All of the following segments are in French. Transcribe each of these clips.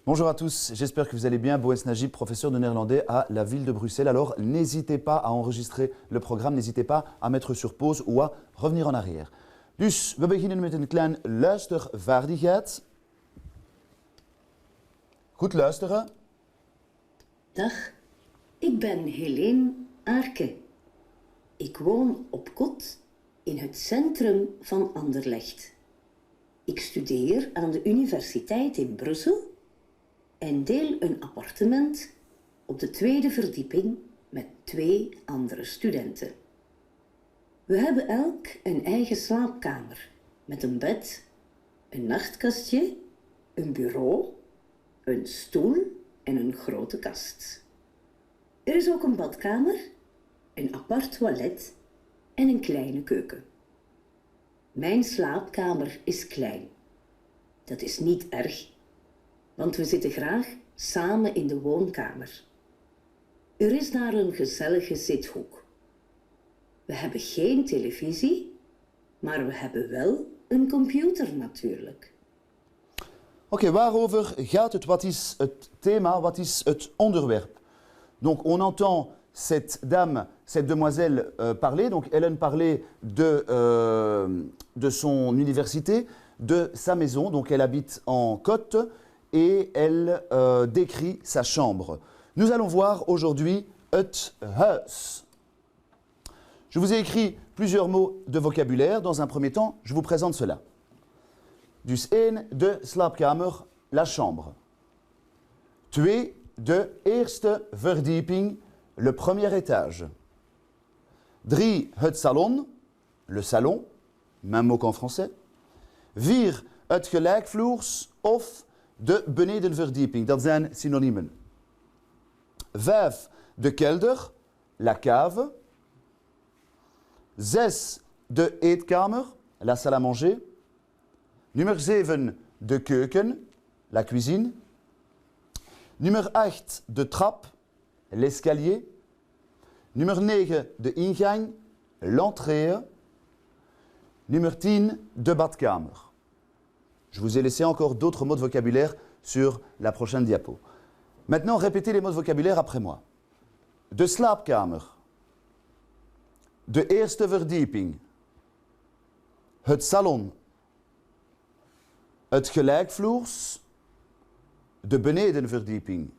Bonjour à tous, j'espère que vous allez bien. Boès Najib, professeur de néerlandais à la ville de Bruxelles. Alors, n'hésitez pas à enregistrer le programme, n'hésitez pas à mettre sur pause ou à revenir en arrière. Dus, we beginnen met een klein luistervaardigheid. Goed luisteren. Dag, ik ben Helene Aarke. Ik woon op Kot in het centrum van Anderlecht. Ik studeer aan de universiteit in Brussel en deel een appartement op de tweede verdieping met 2 andere studenten. We hebben elk een eigen slaapkamer met een bed, een nachtkastje, een bureau, een stoel en een grote kast. Er is ook een badkamer, een apart toilet en een kleine keuken. Mijn slaapkamer is klein. Dat is niet erg, want we zitten graag samen in de woonkamer. Er is daar een gezellige zithoek. We hebben geen televisie, maar we hebben wel een computer natuurlijk. Oké, waarover gaat het? Wat is het thema? Wat is het onderwerp? Donc, on entend cette dame, cette demoiselle parler. Donc, Hélène parlait de son université, de sa maison. Donc, elle habite en Côte et elle décrit sa chambre. Nous allons voir aujourd'hui het huis. Je vous ai écrit plusieurs mots de vocabulaire. Dans un premier temps, je vous présente cela. Dus 1, de slaapkamer, la chambre. 2, de eerste verdieping, le premier étage. 3, het salon, le salon, même mot qu'en français. 4, het gelijkvloers of de benedenverdieping, dat zijn synoniemen. 5, de kelder, la cave. 6, de eetkamer, la salle à manger. Nummer 7, de keuken, la cuisine. Nummer 8, de trap, l'escalier. Nummer 9, de ingang, l'entrée. Nummer 10, de badkamer. Je vous ai laissé encore d'autres mots de vocabulaire sur la prochaine diapo. Maintenant, répétez les mots de vocabulaire après moi. De slaapkamer. De eerste verdieping. Het salon. Het gelijkvloers. De benedenverdieping.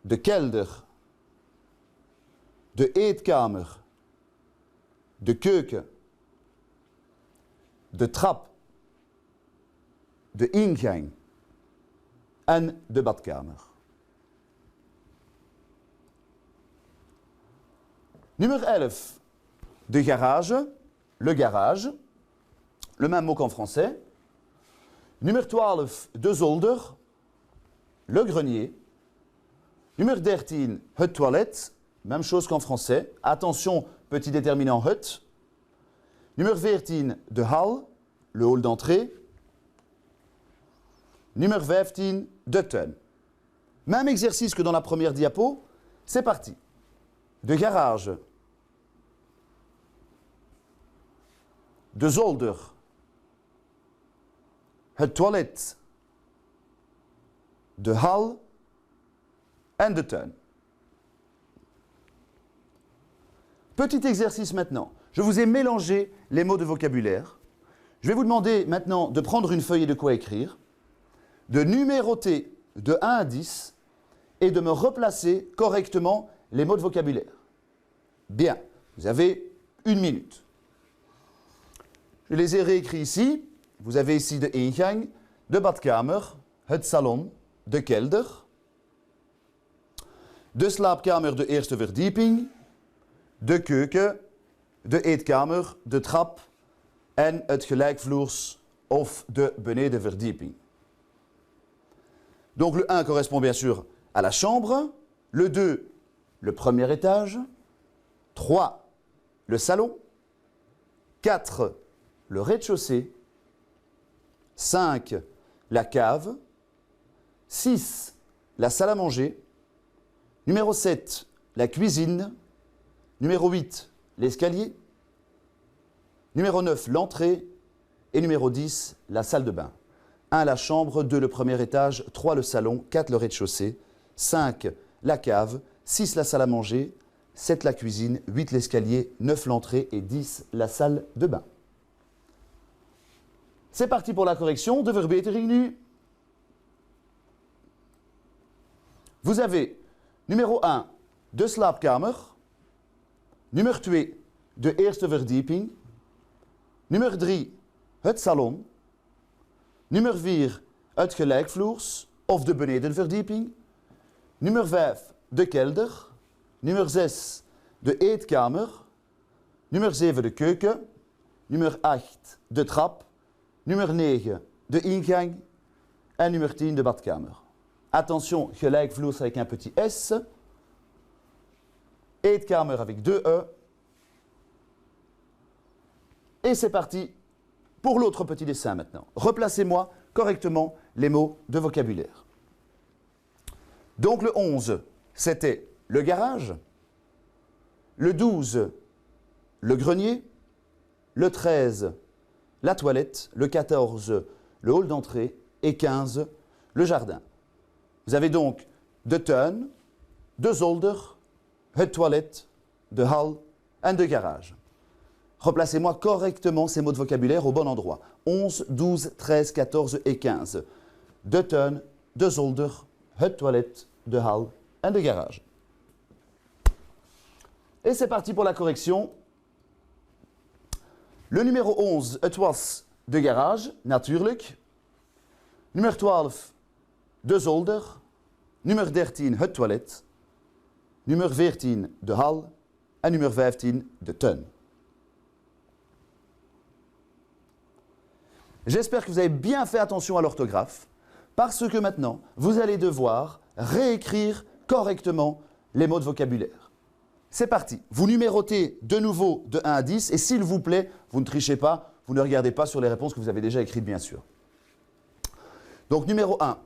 De kelder. De eetkamer. De keuken. De trap. De ingang. En de badkamer. Nummer 11. De garage. Le garage. Le même mot qu'en français. Nummer 12. De zolder. Le grenier. Nummer 13. Het toilet. Même chose qu'en français. Attention, petit déterminant het. Nummer 14. De hal. Le hall d'entrée. Nummer 15. De tuin. Même exercice que dans la première diapo. C'est parti. De garage. De zolder. Het toilet. De hal en de tuin. Petit exercice maintenant. Je vous ai mélangé les mots de vocabulaire. Je vais vous demander maintenant de prendre une feuille et de quoi écrire, de numéroter de 1 à 10 et de me replacer correctement les mots de vocabulaire. Bien, vous avez 1 minute. Je les ai réécrits ici. Vous avez ici de ingang, de badkamer, het salon, de kelder, de slaapkamer, de eerste verdieping, de keuken, de eetkamer, de trap en het gelijkvloers of de benedenverdieping. Donc le 1 correspond bien sûr à la chambre, le 2, le premier étage, 3, le salon, 4, le rez-de-chaussée, 5, la cave, 6, la salle à manger, numéro 7, la cuisine, numéro 8, l'escalier, numéro 9, l'entrée et numéro 10, la salle de bain. 1 la chambre, 2 le premier étage, 3 le salon, 4 le rez-de-chaussée, 5 la cave, 6 la salle à manger, 7 la cuisine, 8 l'escalier, 9 l'entrée et 10 la salle de bain. C'est parti pour la correction de verbetering nu. Vous avez numéro 1 de slaapkamer, numéro 2 de eerste verdieping, numéro 3 het salon, numéro 4 het gelijkvloers of de benedenverdieping, numéro 5 de kelder, numéro 6 de eetkamer, numéro 7 de keuken, numéro 8 de trap, numéro 9 de ingang en numéro 10 de badkamer. Attention, gelijkvloers avec un petit S, eetkamer avec 2 E. Et c'est parti pour l'autre petit dessin maintenant. Replacez-moi correctement les mots de vocabulaire. Donc le 11, c'était le garage. Le 12, le grenier. Le 13, la toilette. Le 14, le hall d'entrée. Et 15, le jardin. Vous avez donc de tuin, de zolder, het toilet, de hal et de garage. Replacez-moi correctement ces mots de vocabulaire au bon endroit. 11, 12, 13, 14 et 15. De tuin, de zolder, het toilet, de hal et de garage. Et c'est parti pour la correction. Le numéro 11, het was de garage, natuurlijk. Numéro 12, de zolder. Numéro 13, het toilet. Numéro 14, de hal. En numéro 15, de tuin. J'espère que vous avez bien fait attention à l'orthographe, parce que maintenant, vous allez devoir réécrire correctement les mots de vocabulaire. C'est parti. Vous numérotez de nouveau de 1 à 10, et s'il vous plaît, vous ne trichez pas, vous ne regardez pas sur les réponses que vous avez déjà écrites, bien sûr. Donc, numéro 1,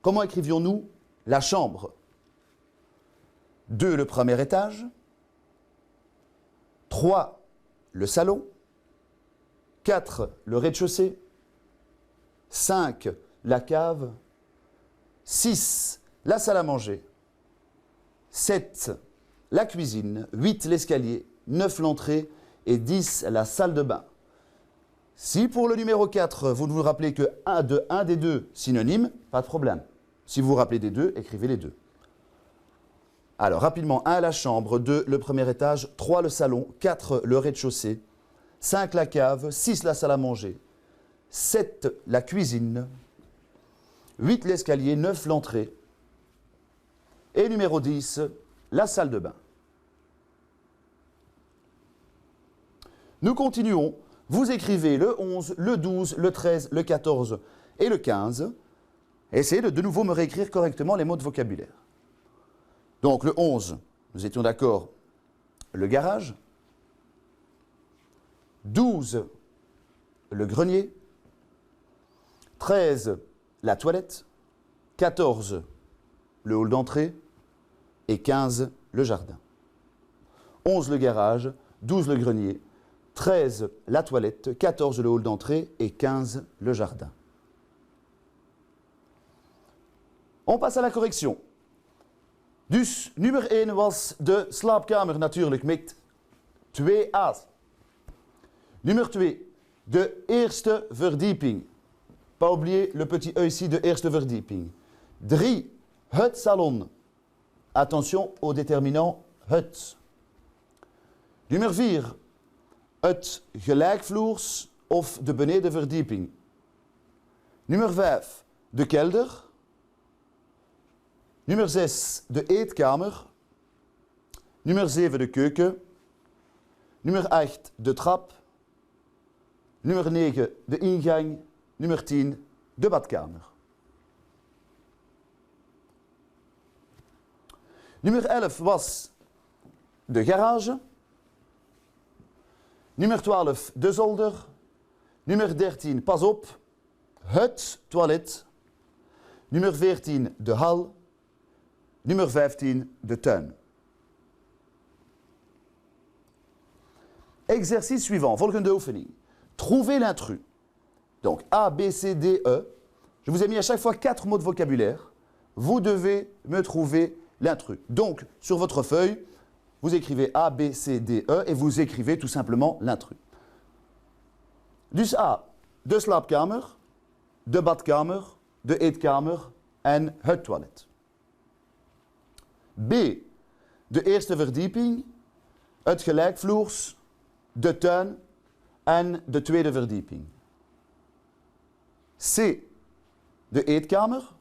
comment écrivions-nous la chambre? 2, le premier étage. 3, le salon. 4, le rez-de-chaussée. 5, la cave. 6, la salle à manger. 7, la cuisine. 8, l'escalier. 9, l'entrée. Et 10, la salle de bain. Si pour le numéro 4, vous ne vous rappelez que un des deux synonymes, pas de problème. Si vous vous rappelez des deux, écrivez les deux. Alors, rapidement, 1, la chambre. 2, le premier étage. 3, le salon. 4, le rez-de-chaussée. 5, la cave. 6, la salle à manger. 7, la cuisine. 8, l'escalier. 9, l'entrée. Et numéro 10, la salle de bain. Nous continuons. Vous écrivez le 11, le 12, le 13, le 14 et le 15. Essayez de nouveau me réécrire correctement les mots de vocabulaire. Donc le 11, nous étions d'accord, le garage. 12, le grenier. 13, la toilette. 14, le hall d'entrée. Et 15, le jardin. 11, le garage. 12, le grenier. 13, la toilette. 14, le hall d'entrée. Et 15, le jardin. On passe à la correction. Dus nummer 1 was de slaapkamer natuurlijk met 2 A's. Nummer 2, de eerste verdieping. Pas oublier le petit E ici de eerste verdieping. 3, het salon. Attention au déterminant het. Nummer 4, het gelijkvloers of de benedenverdieping. Nummer 5, de kelder. Nummer 6, de eetkamer. Nummer 7, de keuken. Nummer 8, de trap. Nummer 9, de ingang. Nummer 10, de badkamer. Nummer 11 was de garage. Nummer 12, de zolder. Nummer 13, pas op, het toilet. Nummer 14, de hal. Nummer 15, de tuin. Exercice suivant, volgende oefening. Trouvez l'intrus. Donc A, B, C, D, E. Je vous ai mis à chaque fois 4 mots de vocabulaire. Vous devez me trouver l'intrus. Donc, sur votre feuille, vous écrivez A, B, C, D, E et vous écrivez tout simplement l'intrus. Dus A, de slaapkamer, de badkamer, de eetkamer en het toilet. B, de eerste verdieping, het gelijkvloers, de tuin en de tweede verdieping. C, de eetkamer,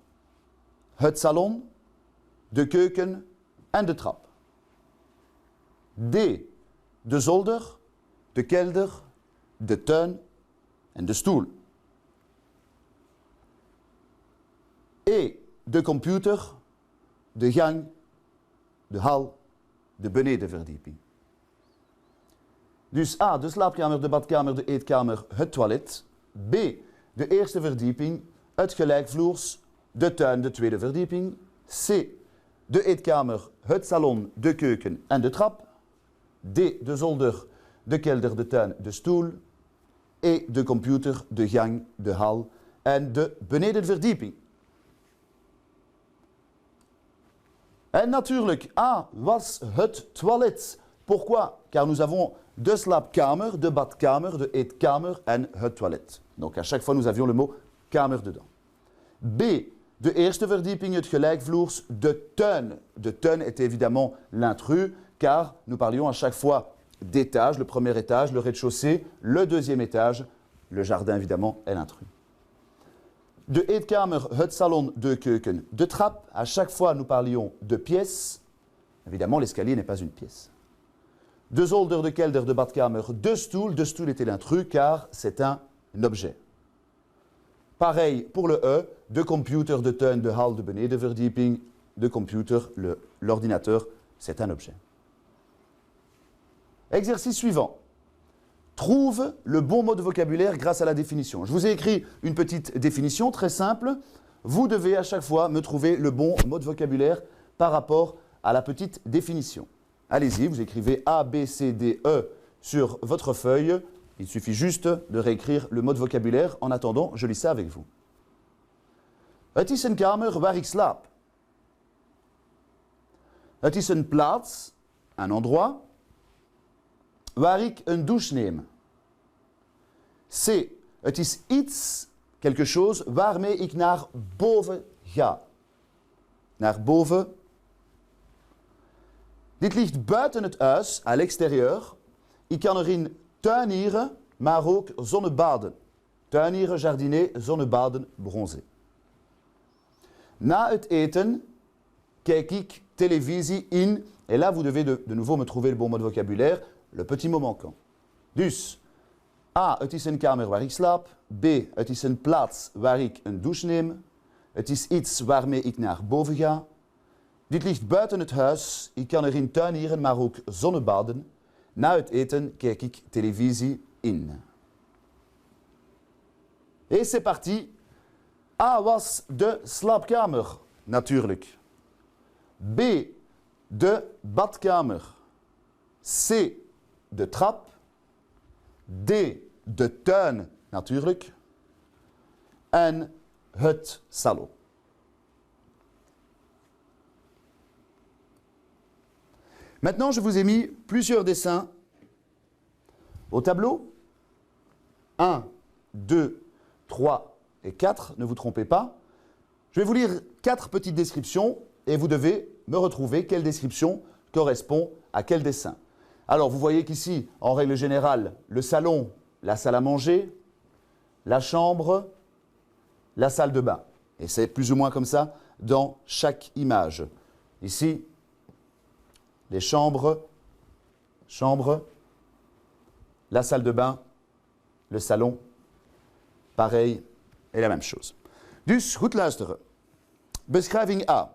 het salon, de keuken en de trap. D, de zolder, de kelder, de tuin en de stoel. E, de computer, de gang, de hal, de benedenverdieping. Dus A, de slaapkamer, de badkamer, de eetkamer, het toilet. B, de eerste verdieping, het gelijkvloers, de tuin, de tweede verdieping. C, de eetkamer, het salon, de keuken en de trap. D, de zolder, de kelder, de tuin, de stoel. E, de computer, de gang, de hal en de benedenverdieping. En natuurlijk, A was het toilet. Pourquoi? Car nous avons de slaapkamer, de badkamer, de eetkamer en het toilet. Donc à chaque fois nous avions le mot kamer dedans. B, de eerste verdieping, het gelijkvloers, de tuin. De tuin est évidemment l'intrus, car nous parlions à chaque fois d'étage, le premier étage, le rez-de-chaussée, le deuxième étage, le jardin évidemment est l'intrus. De eetkamer, het salon, de keuken, de trap. À chaque fois, nous parlions de pièces. Évidemment, l'escalier n'est pas une pièce. De zolder, de kelder, de badkamer, de stoel. De stoel était l'intrus car c'est un objet. Pareil pour le E, de computer, de tuin, de hal, de benedenverdieping. De computer, l'ordinateur, c'est un objet. Exercice suivant. Trouve le bon mot de vocabulaire grâce à la définition. Je vous ai écrit une petite définition très simple. Vous devez à chaque fois me trouver le bon mot de vocabulaire par rapport à la petite définition. Allez-y, vous écrivez A, B, C, D, E sur votre feuille. Il suffit juste de réécrire le mot de vocabulaire. En attendant, je lis ça avec vous. Het is een kamer waar ik slaap. Het is een plaats, un endroit, waar ik een douche neem. C. Het is iets, quelque chose, waarmee ik naar boven ga. Naar boven. Dit ligt buiten het huis, à l'extérieur. Ik kan erin tuinieren, maar ook zonnebaden. Tuinieren, jardiner, zonnebaden, bronzen. Na het eten kijk ik televisie in. Et là, vous devez de nouveau me trouver le bon mot de vocabulaire. Le petit mot manquant. Dus, A, het is een kamer waar ik slaap. B, het is een plaats waar ik een douche neem. Het is iets waarmee ik naar boven ga. Dit ligt buiten het huis. Ik kan erin tuinieren, maar ook zonnebaden. Na het eten kijk ik televisie in. Et c'est parti. A was de slaapkamer, natuurlijk. B, de badkamer. C, de trap. D, de tuin, natuurlijk. En het salon. Maintenant, je vous ai mis plusieurs dessins au tableau. 1, 2, 3 et 4, ne vous trompez pas. Je vais vous lire 4 petites descriptions et vous devez me retrouver quelle description correspond à quel dessin. Alors, vous voyez qu'ici, en règle générale, le salon, la salle à manger, la chambre, la salle de bain. Et c'est plus ou moins comme ça dans chaque image. Ici, les chambres, la salle de bain, le salon, pareil, et la même chose. Dus, goed luisteren. Beschrijving A.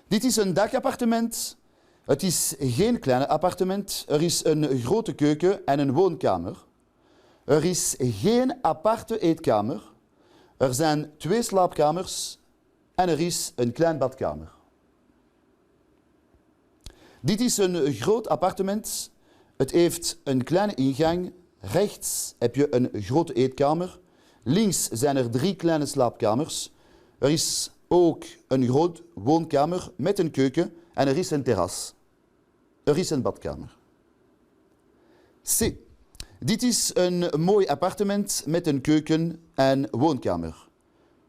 Dit is een dakappartement. Het is geen klein appartement. Er is een grote keuken en een woonkamer. Er is geen aparte eetkamer. Er zijn 2 slaapkamers en er is een klein badkamer. Dit is een groot appartement. Het heeft een kleine ingang. Rechts heb je een grote eetkamer. Links zijn er 3 kleine slaapkamers. Er is ook een groot woonkamer met een keuken en er is een terras. Er is een badkamer. C. Dit is een mooi appartement met een keuken en woonkamer.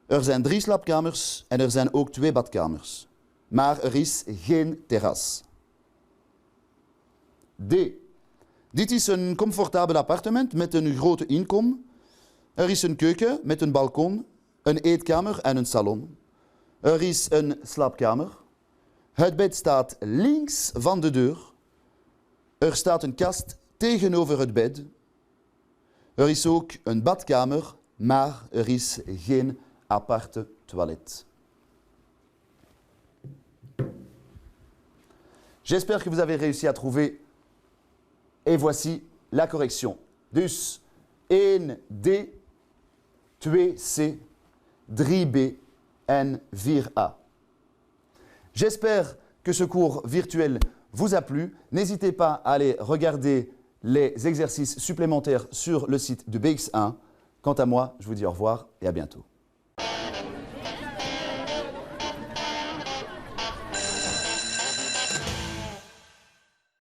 Er zijn 3 slaapkamers en er zijn ook 2 badkamers. Maar er is geen terras. D. Dit is een comfortabel appartement met een grote inkom. Er is een keuken met een balkon, een eetkamer en een salon. Er is een slaapkamer. Het bed staat links van de deur. Er staat een kast tegenover het bed. Er is ook een badkamer, maar er is geen aparte toilet. J'espère que vous avez réussi à trouver. Et voici la correction. Dus 1D, 2C, 3B en 4A. J'espère que ce cours virtuel vous a plu. N'hésitez pas à aller regarder les exercices supplémentaires sur le site de BX1. Quant à moi, je vous dis au revoir et à bientôt.